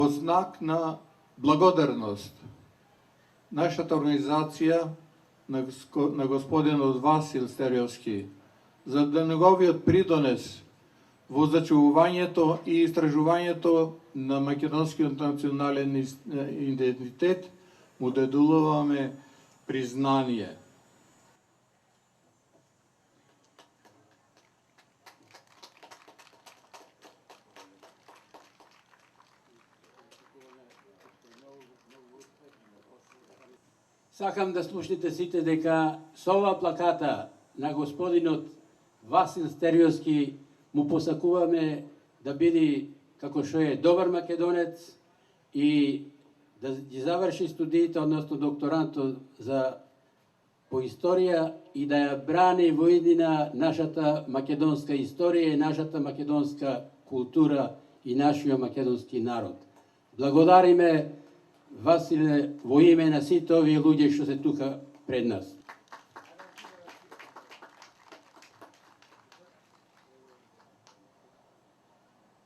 Во знак на благодарност, нашата организација на господинот Васил Стериовски за неговиот придонес во зачувувањето и истражувањето на македонскиот национален идентитет му додолуваме признание. Сакам да слушнете сите дека со ова плаката на господинот Васил Стериовски му посакуваме да биде како што е добар македонец и да ги заврши студиите, односно докторантот по историја и да ја брани во иднина нашата македонска историја и нашата македонска култура и нашиот македонски народ. Благодариме, Василе, во име на сите овие луѓе што се тука пред нас.